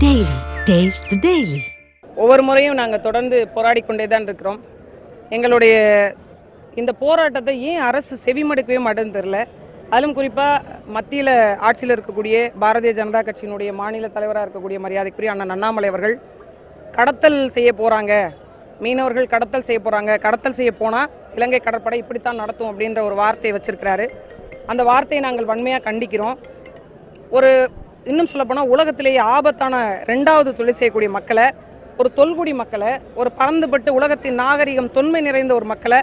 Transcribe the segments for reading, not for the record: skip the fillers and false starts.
Daily. Taste the Daily. ஒவ்வொரு முறையும் நாங்கள் தொடர்ந்து போராடி கொண்டே தான் இருக்கிறோம். எங்களுடைய இந்த போராட்டத்தை ஏன் அரசு செவிமடுக்கவே மாட்டேன்னு தெரியல. அதிலும் குறிப்பாக மத்தியில் ஆட்சியில் இருக்கக்கூடிய பாரதிய ஜனதா கட்சியினுடைய மாநில தலைவராக இருக்கக்கூடிய மரியாதைக்குரிய அண்ணன் அண்ணாமலை அவர்கள் கடத்தல் செய்ய போகிறாங்க, மீனவர்கள் கடத்தல் செய்ய போகிறாங்க, கடத்தல் செய்ய போனால் இலங்கை கடற்படை இப்படித்தான் நடத்தும் அப்படின்ற ஒரு வார்த்தையை வச்சிருக்கிறாரு. அந்த வார்த்தையை நாங்கள் வன்மையாக கண்டிக்கிறோம். இன்னும் சொல்லப்போனால் உலகத்திலேயே ஆபத்தான 2வது தொழில் செய்யக்கூடிய மக்களை, ஒரு தொல்குடி மக்களை, ஒரு பறந்துபட்டு உலகத்தின் நாகரிகம் தொன்மை நிறைந்த ஒரு மக்களை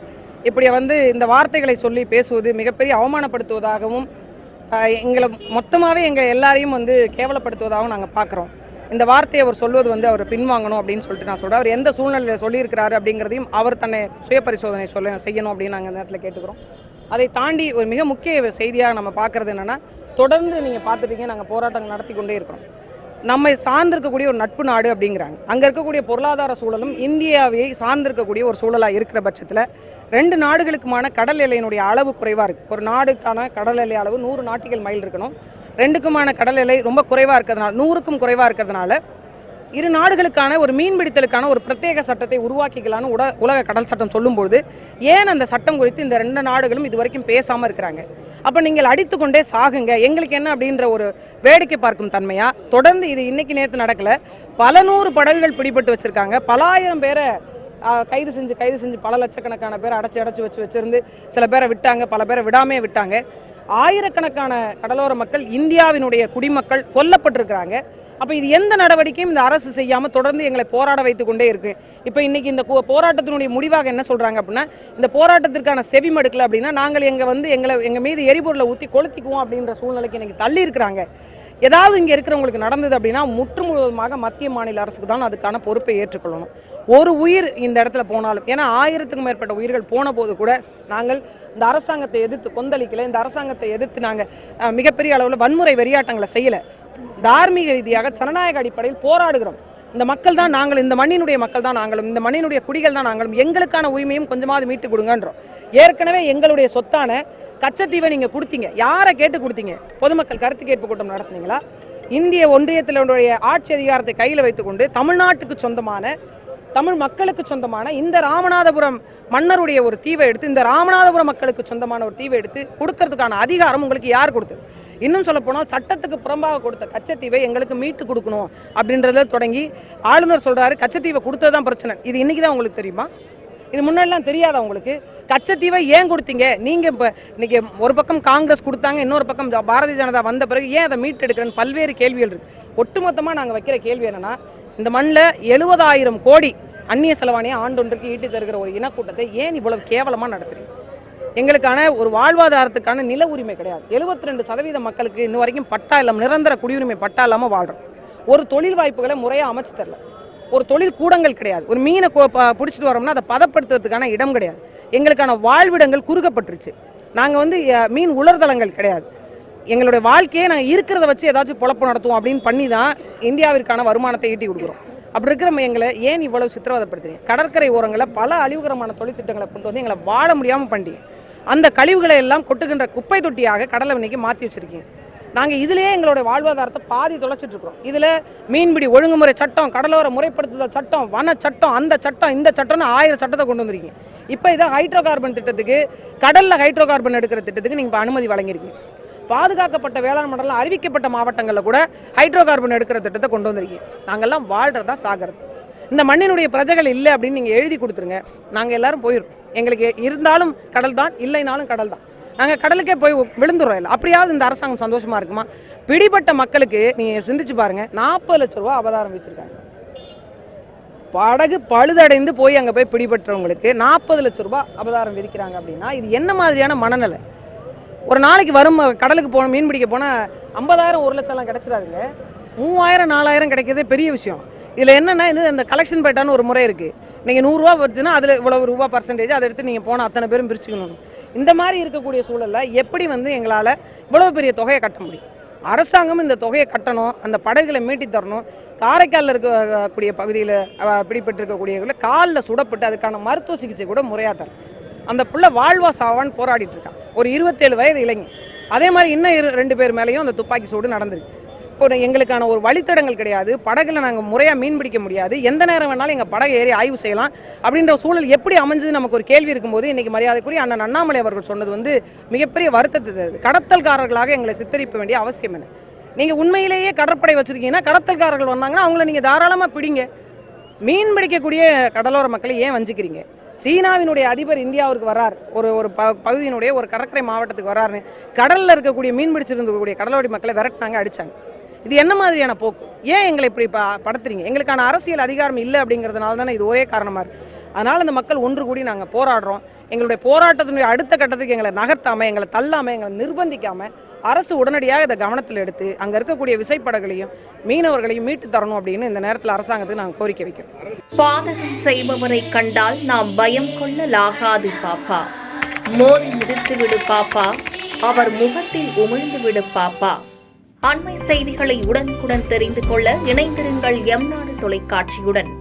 இப்படி இந்த வார்த்தைகளை சொல்லி பேசுவது மிகப்பெரிய அவமானப்படுத்துவதாகவும் எங்களை மொத்தமாகவே எங்கள் எல்லாரையும் கேவலப்படுத்துவதாகவும் நாங்கள் பார்க்குறோம். இந்த வார்த்தையை அவர் சொல்வது அவர் பின்வாங்கணும் அப்படின்னு சொல்லிட்டு நான் சொல்கிறேன். அவர் எந்த சூழ்நிலையில் சொல்லியிருக்கிறாரு அப்படிங்கிறதையும் அவர் தன்னை சுய பரிசோதனை செய்யணும் அப்படின்னு நாங்கள் இந்த நேரத்தில் கேட்டுக்கிறோம். அதை தாண்டி ஒரு மிக முக்கிய செய்தியாக நம்ம பார்க்குறது என்னென்னா, தொடர்ந்து நீங்கள் பார்த்துட்டீங்க, நாங்கள் போராட்டங்கள் நடத்தி கொண்டே இருக்கிறோம். நம்மை சார்ந்திருக்கக்கூடிய ஒரு நட்பு நாடு அப்படிங்கிறாங்க. அங்கே இருக்கக்கூடிய பொருளாதார சூழலும் இந்தியாவை சார்ந்திருக்கக்கூடிய ஒரு சூழலாக இருக்கிற பட்சத்தில் 2 நாடுகளுக்குமான கடல் எல்லையினுடைய அளவு குறைவாக இருக்குது. ஒரு நாடுக்கான கடல் எல்லை அளவு 100 நாட்டிகள் மைல் இருக்கணும். 2க்குமான கடல் எல்லை ரொம்ப குறைவாக இருக்கிறதுனால, 100க்கும் குறைவாக இருக்கிறதுனால, 2 நாடுகளுக்கான ஒரு மீன்பிடித்தலுக்கான ஒரு பிரத்யேக சட்டத்தை உருவாக்கிக்கலான்னு உலக கடல் சட்டம் சொல்லும்போது ஏன் அந்த சட்டம் குறித்து இந்த 2 நாடுகளும் இது வரைக்கும் பேசாமல் இருக்கிறாங்க? அப்போ நீங்கள் அடித்து கொண்டே சாகுங்க, எங்களுக்கு என்ன அப்படின்ற ஒரு வேடிக்கை பார்க்கும் தன்மையா தொடர்ந்து இது இன்னைக்கு நேற்று நடக்கல. பல 100 படகுகள் பிடிபட்டு வச்சிருக்காங்க. பல ஆயிரம் பேரை கைது செஞ்சு பல லட்சக்கணக்கான பேரை அடைச்சி வச்சிருந்து சில பேரை விட்டாங்க, பல பேரை விடாமே விட்டாங்க. ஆயிரக்கணக்கான கடலோர மக்கள், இந்தியாவினுடைய குடிமக்கள் கொல்லப்பட்டிருக்கிறாங்க. அப்போ இது எந்த நடவடிக்கையும் இந்த அரசு செய்யாமல் தொடர்ந்து எங்களை போராட வைத்து கொண்டே இருக்கு. இப்போ இன்னைக்கு இந்த போராட்டத்தினுடைய முடிவாக என்ன சொல்றாங்க அப்படின்னா, இந்த போராட்டத்திற்கான செவிமடுக்கல அப்படின்னா நாங்கள் எங்கள் மீது எரிபொருளை ஊற்றி கொளுத்திக்குவோம் அப்படின்ற சூழ்நிலைக்கு இன்னைக்கு தள்ளி இருக்கிறாங்க. ஏதாவது இங்கே இருக்கிறவங்களுக்கு நடந்தது அப்படின்னா முற்று முழுவதுமாக மத்திய மாநில அரசுக்கு தான் அதுக்கான பொறுப்பை ஏற்றுக்கொள்ளணும். ஒரு உயிர் இந்த இடத்துல போனாலும், ஏன்னா 1000க்கும் மேற்பட்ட உயிர்கள் போன போது கூட நாங்கள் இந்த அரசாங்கத்தை எதிர்த்து கொந்தளிக்கல, இந்த அரசாங்கத்தை எதிர்த்து நாங்கள் மிகப்பெரிய அளவில் வன்முறை வெறியாட்டங்களை செய்யலை. தார்மீக ரீதியாக ஜனநாயக அடிப்படையில் போராடுகிறோம். இந்த மக்கள் தான் நாங்கள், இந்த மண்ணினுடைய மக்கள் தான் நாங்களும், இந்த மண்ணினுடைய குடிகள் தான் நாங்களும், எங்களுக்கான உரிமையும் கொஞ்சமாவது மீட்டு கொடுங்கன்றோம். ஏற்கனவே எங்களுடைய சொத்தான கச்சத்தீவை நீங்கள் கொடுத்தீங்க, யாரை கேட்டு கொடுத்தீங்க? பொதுமக்கள் கருத்து கேட்பு கூட்டம் நடத்துனீங்களா? இந்திய ஒன்றியத்தினுடைய ஆட்சி அதிகாரத்தை கையில் வைத்துக்கொண்டு தமிழ்நாட்டுக்கு சொந்தமான, தமிழ் மக்களுக்கு சொந்தமான இந்த ராமநாதபுரம் மன்னருடைய ஒரு தீவை எடுத்து, இந்த ராமநாதபுரம் மக்களுக்கு சொந்தமான ஒரு தீவை எடுத்து கொடுக்கறதுக்கான அதிகாரம் உங்களுக்கு யார் கொடுத்தது? இன்னும் சொல்ல போனால் சட்டத்துக்கு புறம்பாக கொடுத்த கச்சத்தீவை எங்களுக்கு மீட்டு கொடுக்கணும் அப்படின்றத தொடங்கி ஆளுநர் சொல்றாரு கச்சத்தீவை கொடுத்ததுதான் பிரச்சனை. இது இன்னைக்கு தான் உங்களுக்கு தெரியுமா? இது முன்னாடிலாம் தெரியாதா உங்களுக்கு? கச்சத்தீவை ஏன் கொடுத்தீங்க நீங்க? இப்போ இன்னைக்கு ஒரு பக்கம் காங்கிரஸ் கொடுத்தாங்க, இன்னொரு பக்கம் பாரதிய ஜனதா வந்த பிறகு ஏன் அதை மீட்டு எடுக்கிறேன்னு பல்வேறு கேள்விகள் இருக்கு. ஒட்டுமொத்தமாக நாங்கள் வைக்கிற கேள்வி என்னன்னா, இந்த மண்ணில் 70,000 கோடி அந்நிய செலவாணியை ஆண்டொன்றுக்கு ஈட்டி தருகிற ஒரு இனக்கூட்டத்தை ஏன் இவ்வளவு கேவலமாக நடத்துறீங்க? எங்களுக்கான ஒரு வாழ்வாதாரத்துக்கான நில உரிமை கிடையாது. 72% மக்களுக்கு இன்ன வரைக்கும் பட்டா இல்லாமல், நிரந்தர குடியுரிமை பட்டா இல்லாமல் வாழ்கிறோம். ஒரு தொழில் வாய்ப்புகளை முறையாக அமைச்சு தரல. ஒரு தொழில் கூடங்கள் கிடையாது. ஒரு மீனை பிடிச்சிட்டு வரோம்னா அதை பதப்படுத்துறதுக்கான இடம் கிடையாது. எங்களுக்கான வாழ்விடங்கள் குறுக்கப்பட்டுருச்சு. நாங்கள் மீன் உலர்தளங்கள் கிடையாது. எங்களுடைய வாழ்க்கையை நாங்கள் இருக்கிறத வச்சு ஏதாச்சும் பொழப்பு நடத்துவோம் அப்படின்னு பண்ணி தான் இந்தியாவிற்கான வருமானத்தை ஈட்டி கொடுக்குறோம். அப்படி இருக்கிற எங்களை ஏன் இவ்வளவு சித்திரவதைப்படுத்துறீங்க? கடற்கரை ஓரங்களில் பல அழிவுகரமான தொழிற்திட்டங்களை கொண்டு வந்து எங்களை வாழ முடியாமல் பண்ணி அந்த கழிவுகளை எல்லாம் கொட்டுகின்ற குப்பை தொட்டியாக கடலை இன்னைக்கு மாற்றி வச்சிருக்கீங்க. நாங்கள் இதிலேயே எங்களுடைய வாழ்வாதாரத்தை பாதி தொலைச்சிட்டு இருக்கிறோம். இதில் மீன்பிடி ஒழுங்குமுறை சட்டம், கடலோர முறைப்படுத்துதல் சட்டம், வன சட்டம், அந்த சட்டம், இந்த சட்டம்னு 1000 சட்டத்தை கொண்டு வந்திருக்கீங்க. இப்போ இதான் ஹைட்ரோ கார்பன் திட்டத்துக்கு, கடலில் ஹைட்ரோ கார்பன் எடுக்கிற திட்டத்துக்கு நீங்கள் இப்போ அனுமதி வழங்கியிருக்கீங்க. பாதுகாக்கப்பட்ட வேளாண் மண்டலம் அறிவிக்கப்பட்ட மாவட்டங்களில் கூட ஹைட்ரோ கார்பன் எடுக்கிற திட்டத்தை கொண்டு வந்திருக்கீங்க. நாங்கள்லாம் வாழ்கிறதா சாகிறது. இந்த மண்ணினுடைய பிரஜைகள் இல்லை அப்படின்னு நீங்கள் எழுதி கொடுத்துருங்க, நாங்கள் எல்லாரும் போயிடும். எங்களுக்கு இருந்தாலும் கடல் தான், இல்லைனாலும் கடல் தான். நாங்கள் கடலுக்கே போய் விழுந்துடுறோம். இல்லை அப்படியாவது இந்த அரசாங்கம் சந்தோஷமாக இருக்குமா? பிடிபட்ட மக்களுக்கு நீங்கள் சிந்திச்சு பாருங்கள், 40 லட்ச ரூபா அபதாரம் வச்சுருக்காங்க. படகு பழுதடைந்து போய் அங்கே போய் பிடிபட்டவங்களுக்கு 40 லட்ச ரூபா அபதாரம் விதிக்கிறாங்க அப்படின்னா இது என்ன மாதிரியான மனநிலை? ஒரு நாளைக்கு வரும் கடலுக்கு போன மீன் பிடிக்க போனால் 50,000 1 லட்சம்லாம் கிடச்சிடாதுங்க. 3000 4000 கிடைக்கிறதே பெரிய விஷயம். இதில் என்னென்னா, இது இந்த கலெக்ஷன் பேட்டான்னு ஒரு முறை இருக்குது. நீங்கள் 100 ரூபா வச்சுன்னா அதில் இவ்வளவு ரூபா பர்சன்டேஜ் அதை எடுத்து நீங்கள் போனால் அத்தனை பேரும் பிரிச்சுக்கணும். இந்த மாதிரி இருக்கக்கூடிய சூழலில் எப்படி எங்களால் இவ்வளவு பெரிய தொகையை கட்ட முடியும்? அரசாங்கம் இந்த தொகையை கட்டணும், அந்த படகுகளை மீட்டி தரணும். காரைக்காலில் இருக்கக்கூடிய பகுதியில் பிடிபட்டிருக்கக்கூடியவர்களை காலில் சுடப்பட்டு அதுக்கான மருத்துவ சிகிச்சை கூட முறையாக தரும். அந்த பிள்ளை வாழ்வா சாவான்னு போராடிட்டு இருக்கான். ஒரு 27 வயது இளைஞன். அதே மாதிரி இன்னும் 2 பேர் மேலேயும் அந்த துப்பாக்கி சூடு நடந்திருக்கு. இப்போ எங்களுக்கான ஒரு வழித்தடங்கள் கிடையாது. படகுல நாங்கள் முறையாக மீன் பிடிக்க முடியாது. எந்த நேரம் வேணாலும் எங்கள் படகை ஏறி ஆய்வு செய்யலாம் அப்படின்ற சூழல் எப்படி அமைஞ்சது நமக்கு ஒரு கேள்வி இருக்கும்போது இன்றைக்கி மரியாதைக்குரிய அண்ணன் அண்ணாமலை அவர்கள் சொன்னது மிகப்பெரிய வருத்தத்தை தருது. கடத்தல்காரர்களாக எங்களை சித்தரிக்க வேண்டிய அவசியம் என்ன? நீங்கள் உண்மையிலேயே கடற்படை வச்சுருக்கீங்கன்னா கடத்தல்காரர்கள் வந்தாங்கன்னா அவங்கள நீங்கள் தாராளமாக பிடிங்க. மீன் பிடிக்கக்கூடிய கடலோர மக்களை ஏன் வஞ்சிக்கிறீங்க? சீனாவினுடைய அதிபர் இந்தியாவிற்கு வர்றார், ஒரு பகுதியினுடைய ஒரு கடற்கரை மாவட்டத்துக்கு வர்றாருன்னு கடலில் இருக்கக்கூடிய மீன் பிடிச்சிருந்தக்கூடிய கடலோடி மக்களை விரட்டினாங்க, அடித்தாங்க. இது என்ன மாதிரியான போக்கு? ஏன் எங்களை இப்படி படுத்துறீங்க? எங்களுக்கான அரசியல் அதிகாரம் இல்லை அப்படிங்கிறதுனால தானே இது ஒரே காரணமாக இருக்குது. அதனால் அந்த மக்கள் ஒன்று கூடி நாங்கள் போராடுறோம். எங்களுடைய போராட்டத்தினுடைய அடுத்த கட்டத்துக்கு எங்களை நகர்த்தாமல், எங்களை தள்ளாமல், எங்களை நிர்பந்திக்காமல் அரசு உடனடியாக இதை கவனத்தில் எடுத்து அங்கே இருக்கக்கூடிய விசைப்படகுகளையும் மீனவர்களையும் மீட்டு தரணும் அப்படின்னு இந்த நேரத்தில் அரசாங்கத்துக்கு நாங்கள் கோரிக்கை வைக்கிறோம். பாதகம் செய்பவரை கண்டால் நாம் பயம் கொள்ளலாகாது பாப்பா. மோதி மிதித்து விடு பாப்பா, அவர் முகத்தில் உமிழ்ந்து விடு பாப்பா. அண்மை செய்திகளை உடனுக்குடன் தெரிந்து கொள்ள இணைந்திருங்கள் எம் நாடு தொலைக்காட்சியுடன்.